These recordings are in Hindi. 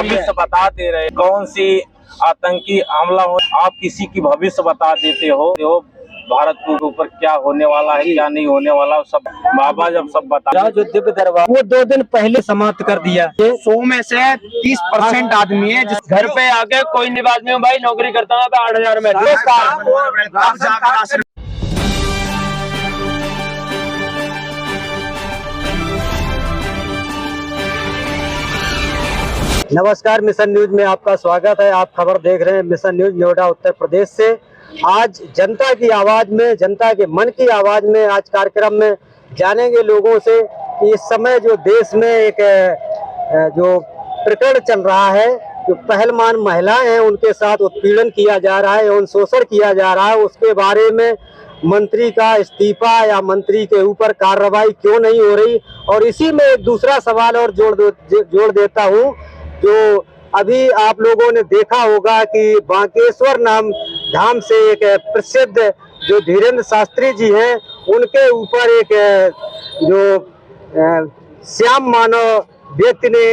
भविष्य बता दे रहे, कौन सी आतंकी हमला हो, आप किसी की भविष्य बता देते हो भारत के ऊपर क्या होने वाला है क्या नहीं होने वाला, सब बाबा जब सब बता। जो दिव्य दरबार वो 2 दिन पहले समाप्त कर दिया। 100 में से 30% आदमी है जिस घर पे आके कोई नहीं बात नहीं भाई नौकरी करता हूँ 8,000 में। नमस्कार, मिशन न्यूज में आपका स्वागत है। आप खबर देख रहे हैं मिशन न्यूज नोएडा उत्तर प्रदेश से। आज जनता की आवाज में, जनता के मन की आवाज में आज कार्यक्रम में जानेंगे लोगों से कि इस समय जो देश में एक जो प्रकरण चल रहा है, जो पहलवान महिलाएं हैं उनके साथ उत्पीड़न किया जा रहा है एवं शोषण किया जा रहा है, उसके बारे में मंत्री का इस्तीफा या मंत्री के ऊपर कार्रवाई क्यों नहीं हो रही। और इसी में एक दूसरा सवाल और जोड़ देता हूँ, जो अभी आप लोगों ने देखा होगा कि बांकेश्वर नाम धाम से एक प्रसिद्ध जो धीरेन्द्र शास्त्री जी हैं, उनके ऊपर एक जो श्याम मानव व्यक्ति ने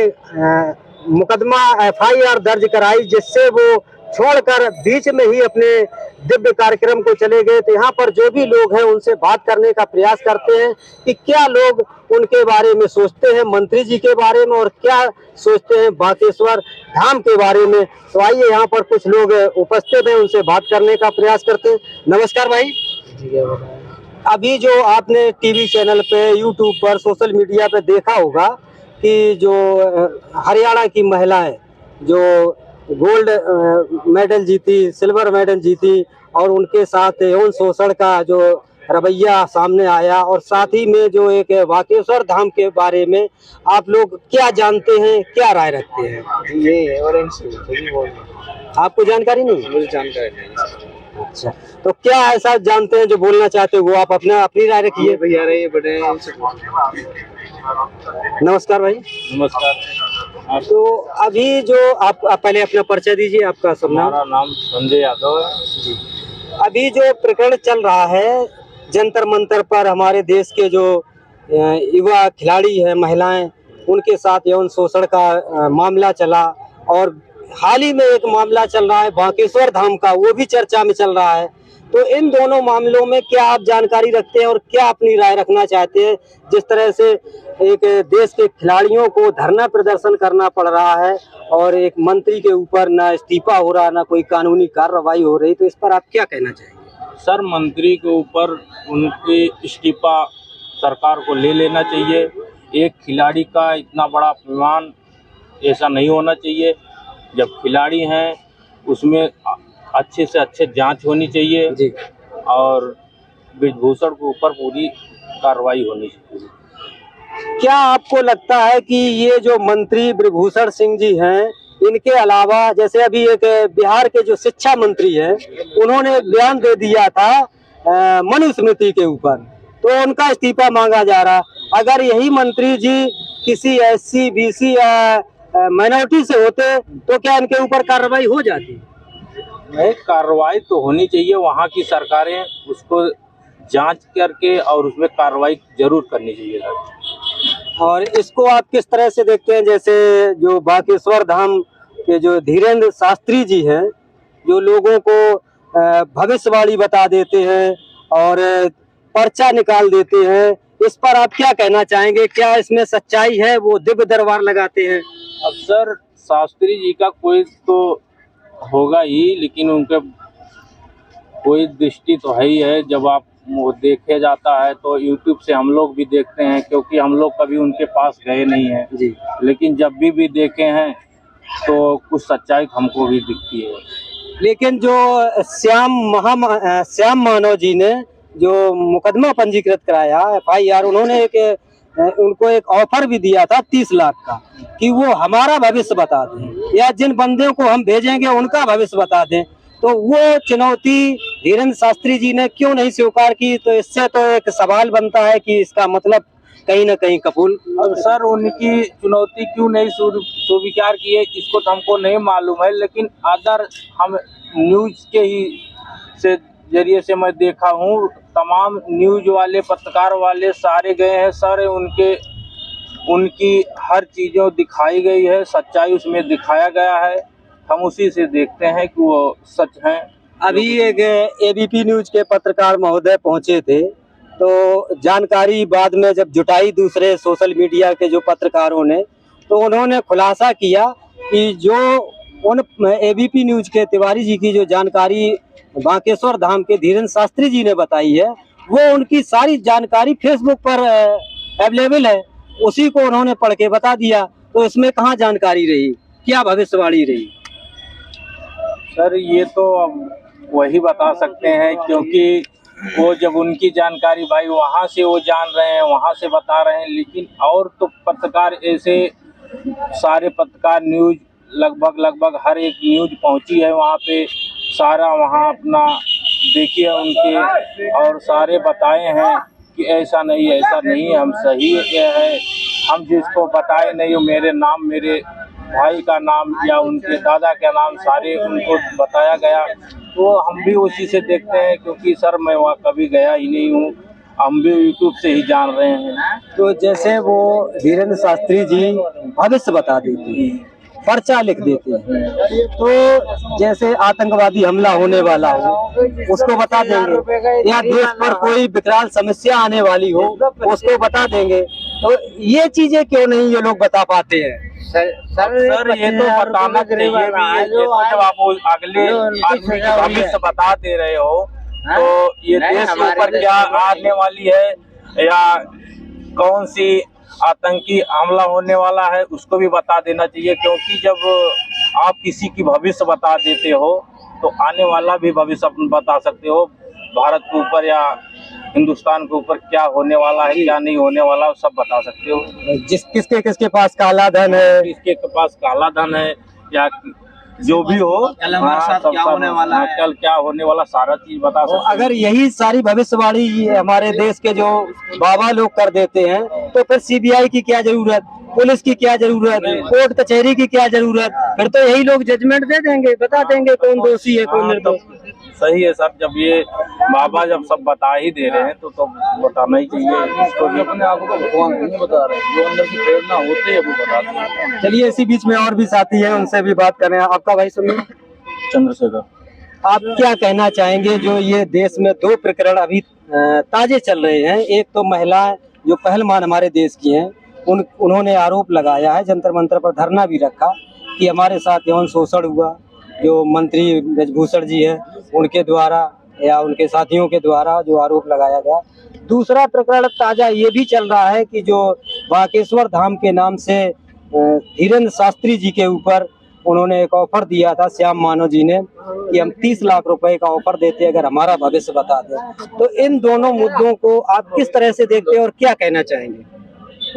मुकदमा FIR दर्ज कराई, जिससे वो छोड़कर बीच में ही अपने दिव्य कार्यक्रम को चले गए। तो यहाँ पर जो भी लोग हैं उनसे बात करने का प्रयास करते हैं कि क्या लोग उनके बारे में सोचते हैं, मंत्री जी के बारे में, और क्या सोचते हैं बांकेश्वर धाम के बारे में। तो आइए यहाँ पर कुछ लोग उपस्थित हैं, उनसे बात करने का प्रयास करते हैं। नमस्कार भाई। अभी जो आपने टीवी चैनल पे, यूट्यूब पर, सोशल मीडिया पे देखा होगा कि जो हरियाणा की महिलाएं जो गोल्ड मेडल जीती, सिल्वर मेडल जीती, और उनके साथ यौन शोषण का जो रवैया सामने आया, और साथ ही में जो एक बांकेश्वर धाम के बारे में आप लोग क्या जानते हैं, क्या राय रखते हैं? ये और आपको जानकारी नहीं? मुझे जानकारी नहीं। अच्छा, तो क्या ऐसा जानते हैं जो बोलना चाहते हो, वो आप अपनी राय रखिए। भैया रहे बड़े। नमस्कार भाई। नमस्कार। तो अभी जो आप पहले अपना परिचय दीजिए, आपका सब नाम। हमारा नाम संजय यादव है जी। अभी जो प्रकरण चल रहा है जंतर मंतर पर, हमारे देश के जो युवा खिलाड़ी हैं, महिलाएं, उनके साथ यौन शोषण का मामला चला, और हाल ही में एक मामला चल रहा है बांकेश्वर धाम का, वो भी चर्चा में चल रहा है। तो इन दोनों मामलों में क्या आप जानकारी रखते हैं और क्या अपनी राय रखना चाहते हैं? जिस तरह से एक देश के खिलाड़ियों को धरना प्रदर्शन करना पड़ रहा है और एक मंत्री के ऊपर ना इस्तीफा हो रहा, ना कोई कानूनी कार्रवाई हो रही, तो इस पर आप क्या कहना चाहेंगे? सर, मंत्री के ऊपर उनके इस्तीफा सरकार को ले लेना चाहिए। एक खिलाड़ी का इतना बड़ा अपमान ऐसा नहीं होना चाहिए। जब खिलाड़ी हैं उसमें अच्छे से अच्छे जांच होनी चाहिए जी। और ब्रिजभूषण के ऊपर पूरी कार्रवाई होनी चाहिए। क्या आपको लगता है कि ये जो मंत्री ब्रिजभूषण सिंह जी हैं, इनके अलावा जैसे अभी एक बिहार के जो शिक्षा मंत्री हैं, उन्होंने एक बयान दे दिया था मनुस्मृति के ऊपर, तो उनका इस्तीफा मांगा जा रहा। अगर यही मंत्री जी किसी SC BC या माइनॉरिटी से होते तो क्या इनके ऊपर कार्रवाई हो जाती? नहीं, कार्रवाई तो होनी चाहिए। वहाँ की सरकारें उसको जांच करके और उसमें कार्रवाई जरूर करनी चाहिए सर। और इसको आप किस तरह से देखते हैं? जैसे जो बांकेश्वर धाम के जो धीरेन्द्र शास्त्री जी हैं, जो लोगों को भविष्यवाणी बता देते हैं और पर्चा निकाल देते हैं, इस पर आप क्या कहना चाहेंगे? क्या इसमें सच्चाई है? वो दिव्य दरबार लगाते हैं। अब सर, शास्त्री जी का कोई तो होगा ही, लेकिन उनके कोई दृष्टि तो है ही है। जब आप वो देखे जाता है तो YouTube से हम लोग भी देखते हैं, क्योंकि हम लोग कभी उनके पास गए नहीं हैं जी, लेकिन जब भी देखे हैं तो कुछ सच्चाई हमको भी दिखती है। लेकिन जो श्याम मानव जी ने जो मुकदमा पंजीकृत कराया FIR, उन्होंने उनको एक ऑफर भी दिया था 30 लाख का कि वो हमारा भविष्य बता दें या जिन बंदों को हम भेजेंगे उनका भविष्य बता दें। तो वो चुनौती धीरेन्द्र शास्त्री जी ने क्यों नहीं स्वीकार की? तो इससे तो एक सवाल बनता है कि इसका मतलब कहीं ना कहीं कबूल। अब सर, उनकी चुनौती क्यों नहीं स्वीकार की है इसको तो हमको नहीं मालूम है, लेकिन अदर हम न्यूज के ही से जरिए से मैं देखा हूँ, तमाम न्यूज वाले, पत्रकार वाले सारे गए हैं, सारे उनके उनकी हर चीज़ों दिखाई गई है, सच्चाई उसमें दिखाया गया है। हम उसी से देखते हैं कि वो सच हैं। अभी एक एबीपी न्यूज के पत्रकार महोदय पहुंचे थे, तो जानकारी बाद में जब जुटाई दूसरे सोशल मीडिया के जो पत्रकारों ने, तो उन्होंने खुलासा किया कि जो उन एबीपी न्यूज के तिवारी जी की जो जानकारी बांकेश्वर धाम के धीरेन्द्र शास्त्री जी ने बताई है, वो उनकी सारी जानकारी फेसबुक पर अवेलेबल है। उसी को उन्होंने पढ़ के बता दिया। तो इसमें कहाँ जानकारी रही, क्या भविष्यवाणी रही? सर ये तो अब वही बता सकते हैं, क्योंकि वो जब उनकी जानकारी भाई वहाँ से वो जान रहे हैं, वहाँ से बता रहे हैं। लेकिन और तो पत्रकार ऐसे सारे पत्रकार न्यूज़ लगभग हर एक न्यूज़ पहुँची है वहाँ पे, सारा वहाँ अपना देखिए उनके, और सारे बताए हैं कि ऐसा नहीं है, हम सही है। हम जिसको बताए नहीं, वो मेरे नाम, मेरे भाई का नाम या उनके दादा का नाम सारे उनको बताया गया। तो हम भी उसी से देखते हैं, क्योंकि सर मैं वहाँ कभी गया ही नहीं हूँ, हम भी यूट्यूब से ही जान रहे हैं। तो जैसे वो धीरेन्द्र शास्त्री जी भविष्य बता देते हैं, पर्चा लिख देते हैं, तो जैसे आतंकवादी हमला होने वाला हो उसको बता देंगे, या देश पर कोई विकराल समस्या आने वाली हो उसको बता देंगे। तो ये चीजें क्यों नहीं ये लोग बता पाते हैं? सर ये तो बताना चाहिए भी है। ये तो जब आप अगले आदमी का भविष्य बता दे रहे हो, तो ये देश के ऊपर क्या आने वाली है या कौन सी आतंकी हमला होने वाला है, उसको भी बता देना चाहिए। क्योंकि जब आप किसी की भविष्य बता देते हो, तो आने वाला भी भविष्य बता सकते हो। भारत के ऊपर या हिंदुस्तान के ऊपर क्या होने वाला है, क्या नहीं होने वाला, वो सब बता सकते हो। किसके पास काला धन है, किसके पास काला धन है, या जो भी हो, कल हमारे साथ क्या होने वाला है, कल क्या होने वाला, सारा चीज बता सकते हो। अगर यही सारी भविष्यवाणी हमारे देश के जो बाबा लोग कर देते हैं, तो फिर सीबीआई की क्या जरूरत, पुलिस की क्या जरूरत, कोर्ट कचहरी की क्या जरूरत? फिर तो यही लोग जजमेंट दे देंगे, बता देंगे कौन दोषी है कौन निर्दोष। सही है सर, जब ये बाबा जब सब बता ही दे रहे हैं तो बताना ही चाहिए। इसको भी अपने आप को भगवान नहीं बता रहे, जो अंदर की प्रेरणा होती है वो बताते हैं। चलिए इसी बीच में और भी साथी हैं, उनसे भी बात करें। आपका भाई सुनिए। चंद्रशेखर, आप क्या कहना चाहेंगे? जो ये देश में दो प्रकरण अभी ताजे चल रहे हैं, एक तो महिला जो पहलवान हमारे देश की हैं, उन्होंने आरोप लगाया है, जंतर मंतर पर धरना भी रखा कि हमारे साथ यौन शोषण हुआ। जो मंत्री ब्रजभूषण जी हैं उनके द्वारा या उनके साथियों के द्वारा जो आरोप लगाया गया। दूसरा प्रकरण ताजा ये भी चल रहा है कि जो बांकेश्वर धाम के नाम से धीरेन्द्र शास्त्री जी के ऊपर उन्होंने एक ऑफर दिया था, श्याम मानव जी ने, कि हम 30 लाख रुपए का ऑफर देते अगर हमारा भविष्य बता दें। तो इन दोनों मुद्दों को आप किस तरह से देखते हैं और क्या कहना चाहेंगे?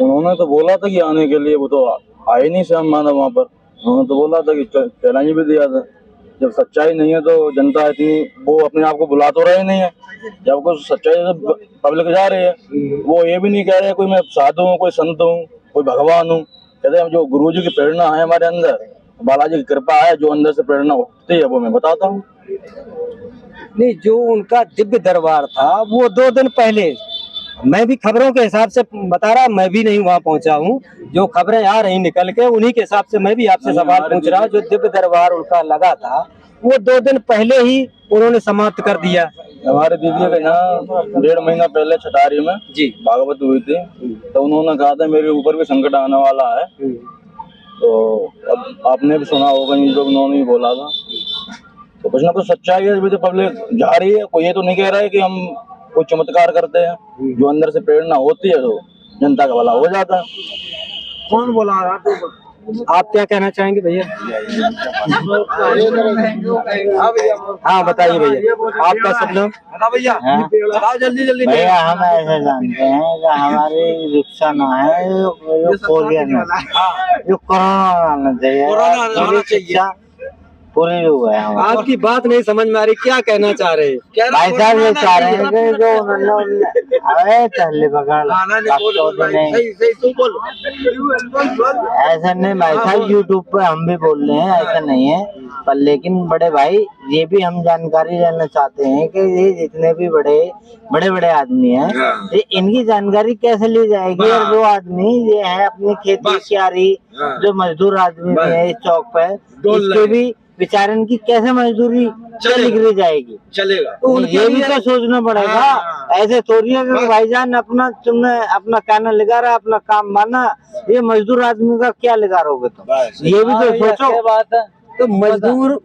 उन्होंने तो बोला था कि आने के लिए, वो तो आए नहीं श्याम मानव वहाँ पर। उन्होंने तो बोला था कि चैलेंज भी दिया था। जब सच्चाई नहीं है तो जनता इतनी वो अपने आप को बुला तो रहे नहीं है। जब कुछ सच्चाई से पब्लिक जा रही है, वो ये भी नहीं कह रहे कोई मैं साधु हूँ, कोई संत हूँ, कोई भगवान हूँ। कहते हैं जो गुरु जी की प्रेरणा है हमारे अंदर, बालाजी की कृपा है, जो अंदर से प्रेरणा उठती है वो मैं बताता हूँ। नहीं, जो उनका दिव्य दरबार था वो 2 दिन पहले, मैं भी खबरों के हिसाब से बता रहा, मैं भी नहीं वहाँ पहुँचा हूँ, जो खबरें आ रही निकल के उन्हीं के हिसाब से मैं भी आपसे सवाल पूछ रहा हूँ। जो दिव्य दरबार उनका लगा था वो 2 दिन पहले ही उन्होंने समाप्त कर दिया। हमारे दीदी के यहाँ 1.5 महीना पहले छठारी में जी भागवत हुई थी, तो उन्होंने कहा था मेरे ऊपर भी संकट आने वाला है। तो अब आपने भी सुना होगा, ये लोग उन्होंने ही बोला था। तो कुछ ना कुछ सच्चाई है, अभी तो पब्लिक जा रही है। कोई ये तो नहीं कह रहा है कि हम कोई चमत्कार करते हैं। जो अंदर से प्रेरणा होती है तो जनता का भला हो जाता है। कौन बोला रहा तो आप क्या कहना चाहेंगे भैया? हाँ बताइए भैया, आपका सब नाम भैया बताओ जल्दी जल्दी। भैया हम ऐसे जानते हैं कि हमारी रिक्शा ना है, जो कोरियन है, जो कोरोना आना चाहिए। कोरोना आना चाहिए। पूरे हुआ है हमारे। आपकी बात नहीं समझ में आ रही, क्या कहना चाह रहे हैं? भाई साहब ये चाह रहे हैं कि जो अरे चल पकड़ ऐसा नहीं भाई साहब, यूट्यूब पे हम भी बोल रहे हैं, ऐसा नहीं है। पर लेकिन बड़े भाई ये भी हम जानकारी लेना चाहते हैं कि ये जितने भी बड़े आदमी हैं, ये इनकी जानकारी कैसे ली जाएगी। और जो आदमी ये है अपनी खेती क्यारी, जो मजदूर आदमी भी है इस चौक पे, इसके भी बेचारन की कैसे मजदूरी निकली जाएगी, चलेगा। तो ये भी तो सोचना पड़ेगा। ऐसे थोड़ी है कि भाईजान तुमने अपना कहना लगा रहा, अपना काम माना, ये मजदूर आदमी का क्या लगा रहोगे तुम, ये भी तो सोचो। बात है तो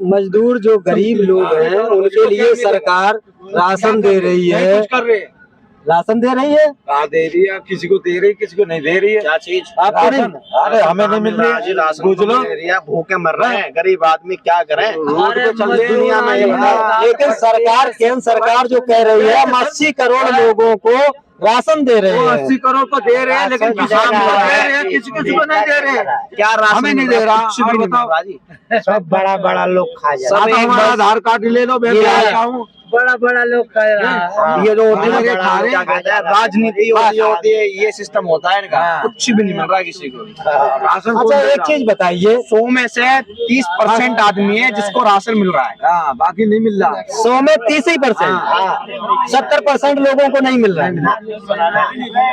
मजदूर जो गरीब लोग हैं उनके लिए सरकार राशन दे रही है, राशन दे रही है, दे रही है, किसी को दे रही है, किसी को नहीं दे रही है। क्या चीज आपको नहीं? अरे हमें नहीं मिल रही है, भूखे मर रहे हैं, गरीब आदमी क्या करें। दुनिया में लेकिन सरकार, केंद्र सरकार जो कह रही है हम 80 करोड़ लोगों को राशन दे रहे हैं। 80 करोड़ तो दे रहे हैं, लेकिन किसान को दे रहे हैं, किसी को नहीं दे रहे हैं। क्या राशन हमें नहीं दे रहा, बताओ। सब बड़ा लोग खा जाए। सब हमारा आधार कार्ड ले लो, मैं आता हूँ। बड़ा लोग खा रहा है। ये जो होते हैं खा रहे हैं, राजनीति होती है, ये सिस्टम होता है इनका। कुछ भी नहीं मिल रहा किसी को राशन। अच्छा एक चीज बताइए, 100 में से 30% आदमी है जिसको राशन मिल रहा है, बाकी नहीं मिल रहा। 100 में 30%, 70% लोगों को नहीं मिल रहा है।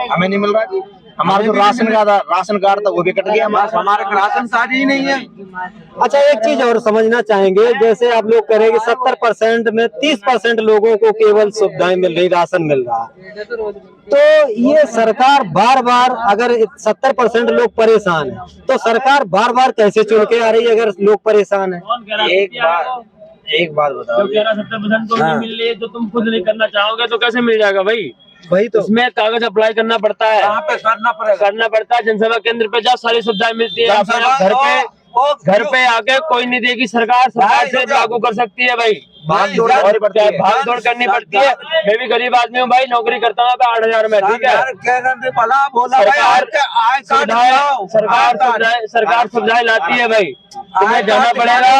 हमें नहीं मिल रहा जी। हमारा जो राशन कार्ड था वो भी कट गया, हमारे राशन कार्ड ही नहीं है। अच्छा एक चीज और समझना चाहेंगे, जैसे आप लोग कह रहे हैं कि 70% में 30% लोगों को केवल सुविधाएं मिल रही, राशन मिल रहा है, तो ये सरकार बार बार, अगर 70% लोग परेशान है तो सरकार बार बार कैसे चुन के आ रही है अगर लोग परेशान है? एक बात बताओ, 70% को नहीं मिल रही है तो तुम खुद नहीं करना चाहोगे तो कैसे मिल जाएगा भाई? वही तो, इसमें कागज अप्लाई करना पड़ता है, कहाँ पे करना पड़ता है। जनसेवा केंद्र पे जाओ, सारी सुविधाएं मिलती है। घर पे आके कोई नहीं देगी सरकार से लागू कर सकती है भाई। भाग दौड़ करनी पड़ती है। मैं भी गरीब आदमी हूँ भाई, नौकरी करता हूँ 8,000 में, ठीक है। सरकार सुविधाएं लाती है भाई, तुम्हें जाना पड़ेगा,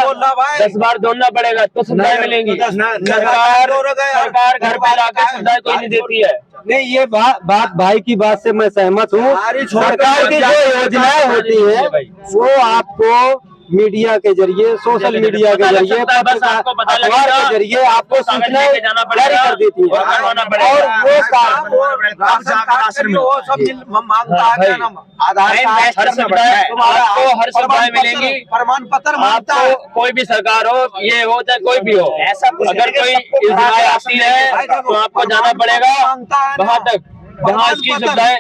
10 बार दौड़ना पड़ेगा तो सुविधाएं मिलेंगी। सरकार घर पे लाके सुविधाएं कोई नहीं देती है। नहीं ये बात भाई की बात से मैं सहमत हूँ। सरकार की जो योजनाएं होती है वो आपको मीडिया के जरिए, सोशल मीडिया के जरिए, अखबार के जरिए आपको सूचनाएं जारी कर देती है, और वो हर सुविधाएं मिलेंगी। प्रमाण पत्र आपको कोई भी सरकार हो, ये हो चाहे कोई भी हो, अगर कोई योजनाएं आती है तो आपको जाना पड़ेगा वहाँ तक, जहाँ इसकी सुविधाएं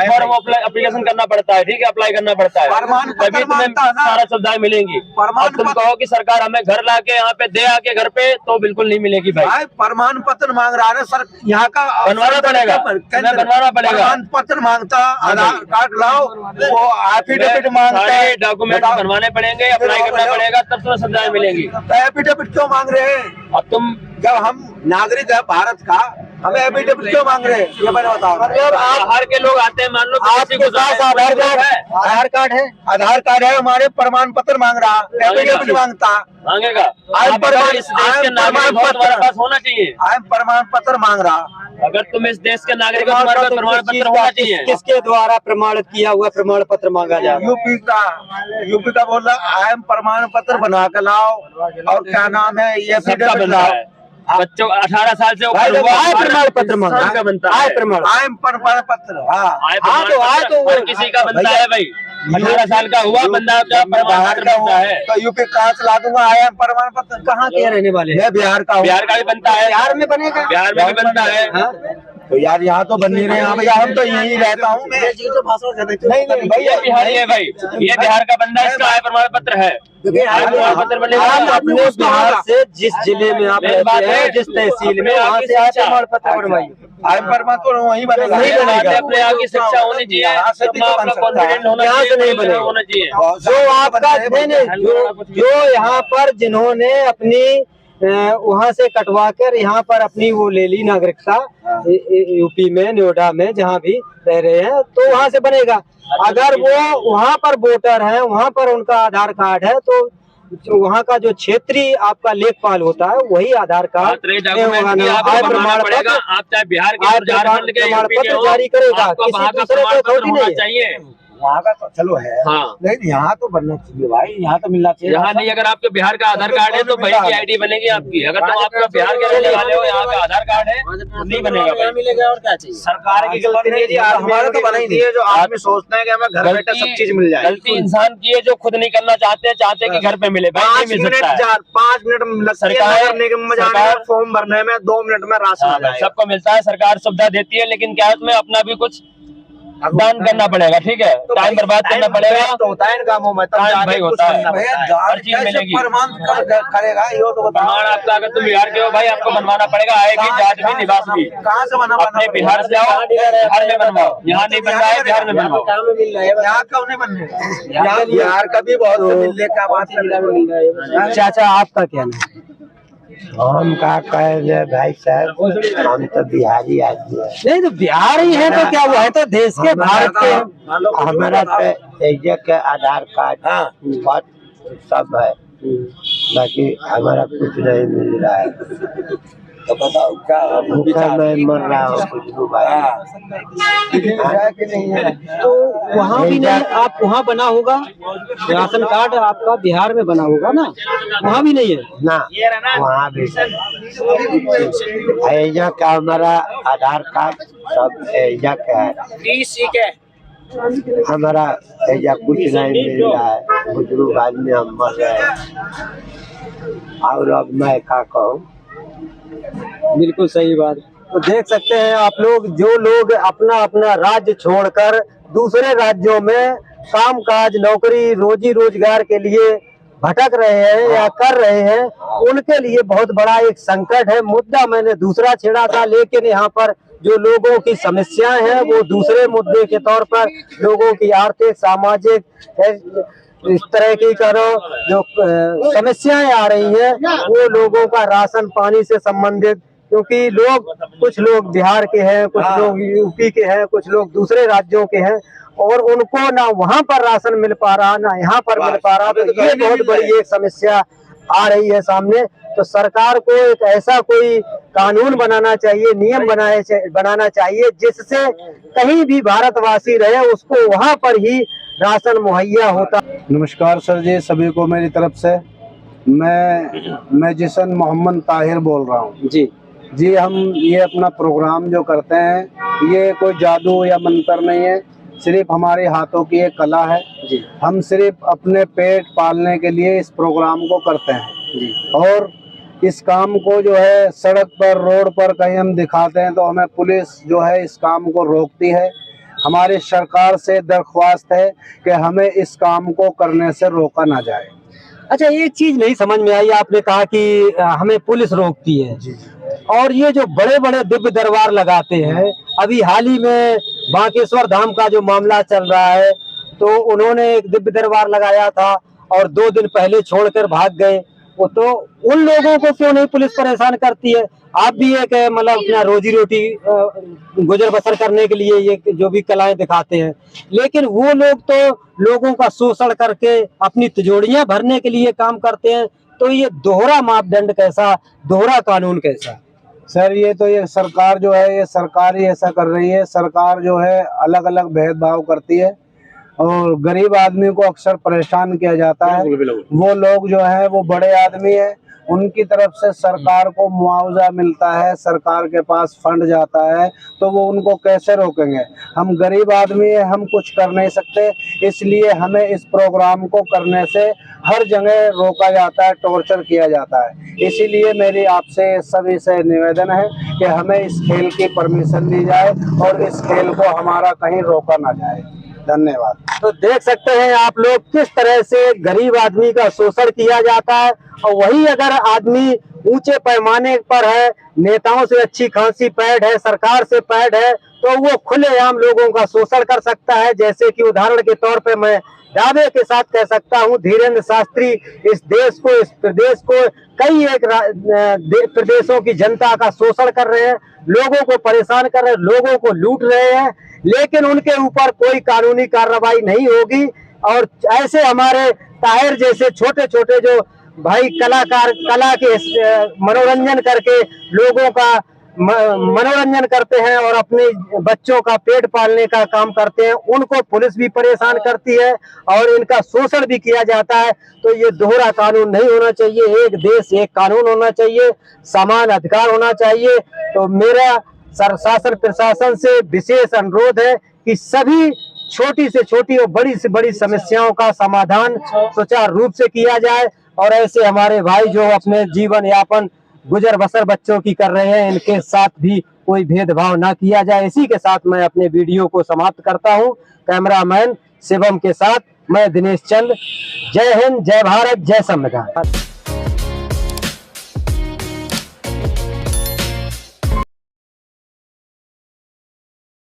फॉर्म एप्लीकेशन करना पड़ता है, ठीक है, अप्लाई करना पड़ता है, तभी तुम्हें सारा सुविधाएं मिलेंगी। और तुम कहो कि सरकार हमें घर लाके यहाँ पे दे आके घर पे, तो बिल्कुल नहीं मिलेगी भाई। प्रमाण पत्र मांग रहा है सर, यहाँ का बनवाना पड़ेगा, प्रमाण पत्र मांगता, आधार कार्ड लाओ, वो एफिडेविट मांगता है, डॉक्यूमेंट बनवाने पड़ेंगे, अप्लाई करना पड़ेगा, तब तुम्हें सुविधाएं मिलेंगी। एफिडेविट क्यों मांग रहे हैं? अब तुम, जब हम नागरिक है भारत का, हमें एफिडेविट क्यों मांग रहे हैं ये मैंने बताओ। बाहर के लोग आते हैं, मान लो आपके पास आधार कार्ड है, आधार कार्ड है, हमारे प्रमाण पत्र मांग रहा, एफिडेविट मांगता, मांगेगा। इस देश के नागरिक तुम्हारे पास होना चाहिए, प्रमाण पत्र मांग रहा। अगर तुम इस देश के नागरिक हो, तुम्हारे पास प्रमाण पत्र होना चाहिए। किसके द्वारा प्रमाणित किया हुआ प्रमाण पत्र मांगा जाए? यूपी का बोल रहा आई एम प्रमाण पत्र बना कर लाओ, और क्या नाम है ये एफिडेविट लाओ। बच्चों 18 साल से ऊपर हुआ प्रमाण पत्र मांगा बनता है, प्रमाण पत्र, तो हर किसी का बनता है भाई। 18 साल का हुआ बंदा का प्रमाण पत्र बनता है। तो यूपी कहाँ से ला दूंगा आई एम प्रमाण पत्र? कहाँ के रहने वाले? मैं बिहार का हूँ। बिहार का भी बनता है, बिहार में बनेगा, बिहार में भी बनता है। तो यार यहाँ तो बन नहीं रहे हैं भैया, हम तो यहीं रहता हूँ। नहीं भैया, बिहार ये भाई, ये बिहार का बंदा, इसका आय प्रमाण पत्र है। प्रमाण पत्र बनेगा अपने बिहार से जिस जिले में आप रहते हैं, जिस तहसील में, वहाँ से आय प्रमाण पत्र बनवाइए। आय प्रमाण पत्र वहीं बनेगा। अपने यहाँ की शिक्षा होनी चाहिए, अपना कॉन्फिडेंट होना चाहिए। जो आपका जो यहाँ पर जिन्होंने अपनी वहाँ से कटवा कर यहाँ पर अपनी वो ले ली नागरिकता, यूपी में, नोएडा में, जहाँ भी रह रहे हैं, तो वहाँ से बनेगा। अगर वो वहाँ पर वोटर है, वहाँ पर उनका आधार कार्ड है, तो वहाँ का जो क्षेत्रीय आपका लेखपाल होता है वही आधार कार्ड आय प्रमाण पत्र आप चाहे बिहार के आय हो, झारखंड के, प्रमाण यूपी के पत्र हो, जारी करेगा, आपको किसी वहाँ का दूसरे प्रमाण को पत्र थोड़ी होना नहीं है। चाहिए। वहाँ का तो चलो है, हाँ, लेकिन यहाँ तो बनना चाहिए भाई, यहाँ तो मिलना चाहिए। यहाँ नहीं, अगर आपके बिहार का आधार कार्ड है तो वही की आईडी बनेगी आपकी। अगर तुम आपका बिहार के रहने वाले हो, यहाँ का आधार कार्ड है तो नहीं बनेगा भाई। मिलेगा और क्या चाहिए। सरकार की गलती नहीं है, हमारा तो बना ही नहीं है। जो आदमी सोचते हैं कि हमें घर बैठे सब चीज मिल जाए, गलती इंसान की है जो खुद नहीं करना चाहते कि घर पे मिले। भाई नहीं मिल सकता है। 5 मिनट सरकार निगम में जाने में, फॉर्म भरने में 2 मिनट में राशन आ जाएगा। सबको मिलता है, सरकार सुविधा देती है, लेकिन क्या है उसमें अपना भी कुछ दान करना पड़ेगा। ठीक है, टाइम बर्बाद करना पड़ेगा, तो होता है इन कामों में, तब टाइम भाई होता है, हर चीज मिलेगी। प्रमाण करेगा ये तो प्रमाण आपका, अगर तुम बिहार के हो भाई, आपको बनवाना पड़ेगा। आएगी जात भी, निवास भी। कहाँ से बना? अपने बिहार से आओ, बिहार में बनवाओ। यहाँ नहीं बनवा है, बिहार में बनवाओ। यहाँ क्यों नहीं बनने? यहाँ बिहार का भी बहुत मिलने का बात कर रहे हैं। चाचा आपका क्या नाम? हम का कहे भाई साहब, हम तो बिहारी आदमी है। नहीं तो बिहार ही है तो क्या हुआ है, तो देश के भारत के हमारा तो एजे के आधार कार्ड बात सब है, बाकी हमारा कुछ नहीं मिल रहा है। तो बताओ क्या भूखा मैं मर रहा हूँ कुछ तो वहाँ भी नहीं, आप वहाँ बना होगा राशन कार्ड आपका बिहार में बना होगा ना, वहाँ भी नहीं है ना, वहाँ भी एजा का हमारा आधार कार्ड सब एजा का है। हमारा एजा कुछ नहीं मिल रहा है, बुजुर्ग आदमी हम मर रहे हैं, और अब मैं क्या कहूँ। बिल्कुल सही बात। तो देख सकते हैं आप लोग, जो लोग अपना अपना राज्य छोड़कर दूसरे राज्यों में काम काज, नौकरी, रोजी रोजगार के लिए भटक रहे हैं या कर रहे हैं, उनके लिए बहुत बड़ा एक संकट है। मुद्दा मैंने दूसरा छेड़ा था, लेकिन यहाँ पर जो लोगों की समस्याएं हैं वो दूसरे मुद्दे के तौर पर लोगों की आर्थिक, सामाजिक, इस तरह की करो जो समस्याएं आ रही हैं, वो लोगों का राशन पानी से संबंधित, क्योंकि कुछ लोग बिहार के हैं, कुछ लोग यूपी के हैं, कुछ लोग दूसरे राज्यों के हैं, और उनको ना वहाँ पर राशन मिल पा रहा, ना यहाँ पर मिल पा रहा। तो ये बहुत बड़ी एक समस्या आ रही है सामने। तो सरकार को एक ऐसा कोई कानून बनाना चाहिए, नियम बनाना चाहिए, जिससे कहीं भी भारतवासी रहे उसको वहाँ पर ही राशन मुहैया होता। नमस्कार सर जी, सभी को मेरी तरफ से। मैं जिसन मोहम्मद ताहिर बोल रहा हूँ जी। हम ये अपना प्रोग्राम जो करते हैं, ये कोई जादू या मंत्र नहीं है, सिर्फ हमारे हाथों की एक कला है जी। हम सिर्फ अपने पेट पालने के लिए इस प्रोग्राम को करते हैं जी। और इस काम को जो है सड़क पर, रोड पर कहीं हम दिखाते हैं तो हमें पुलिस जो है इस काम को रोकती है। हमारी सरकार से दरख्वास्त है कि हमें इस काम को करने से रोका ना जाए। अच्छा, एक चीज नहीं समझ में आई, आपने कहा कि हमें पुलिस रोकती है जी। और ये जो बड़े बड़े दिव्य दरबार लगाते हैं, अभी हाल ही में बांकेश्वर धाम का जो मामला चल रहा है, तो उन्होंने एक दिव्य दरबार लगाया था और 2 दिन पहले छोड़कर भाग गए। वो तो उन लोगों को क्यों नहीं पुलिस परेशान करती है? आप भी एक मतलब अपना रोजी रोटी गुजर बसर करने के लिए ये जो भी कलाएं दिखाते हैं, लेकिन वो लोग तो लोगों का शोषण करके अपनी तिजोरियां भरने के लिए काम करते हैं। तो ये दोहरा मापदंड कैसा, दोहरा कानून कैसा? सर ये तो ये सरकार जो है, ये सरकार ही ऐसा कर रही है। सरकार जो है अलग अलग भेदभाव करती है और गरीब आदमी को अक्सर परेशान किया जाता है। वो लोग जो है वो बड़े आदमी है, उनकी तरफ से सरकार को मुआवजा मिलता है, सरकार के पास फंड जाता है, तो वो उनको कैसे रोकेंगे? हम गरीब आदमी है, हम कुछ कर नहीं सकते, इसलिए हमें इस प्रोग्राम को करने से हर जगह रोका जाता है, टॉर्चर किया जाता है। इसीलिए मेरी आपसे सभी से निवेदन है कि हमें इस खेल की परमिशन दी जाए और इस खेल को हमारा कहीं रोका ना जाए। धन्यवाद। तो देख सकते हैं आप लोग किस तरह से गरीब आदमी का शोषण किया जाता है, और वही अगर आदमी ऊंचे पैमाने पर है, नेताओं से अच्छी खासी पैठ है, सरकार से पैठ है, तो वो खुलेआम लोगों का शोषण कर सकता है। जैसे कि उदाहरण के तौर पे मैं दावे के साथ कह सकता हूं, धीरेन्द्र शास्त्री इस देश को, इस प्रदेश को, कई एक प्रदेशों की जनता का शोषण कर रहे हैं, लोगों को परेशान कर रहे हैं, लोगों को लूट रहे हैं, लेकिन उनके ऊपर कोई कानूनी कार्रवाई नहीं होगी। और ऐसे हमारे ताहिर जैसे छोटे छोटे जो भाई कलाकार कला के मनोरंजन करके लोगों का मनोरंजन करते हैं और अपने बच्चों का पेट पालने का काम करते हैं, उनको पुलिस भी परेशान करती है और इनका शोषण भी किया जाता है। तो ये दोहरा कानून नहीं होना चाहिए, एक देश एक कानून होना चाहिए, समान अधिकार होना चाहिए। तो मेरा शासन प्रशासन से विशेष अनुरोध है कि सभी छोटी से छोटी और बड़ी से बड़ी समस्याओं का समाधान सुचारू रूप से किया जाए और ऐसे हमारे भाई जो अपने जीवन यापन गुजर बसर बच्चों की कर रहे हैं, इनके साथ भी कोई भेदभाव ना किया जाए। इसी के साथ मैं अपने वीडियो को समाप्त करता हूं। कैमरामैन शिवम के साथ मैं दिनेश चंद। जय हिंद, जय भारत, जय संविधान।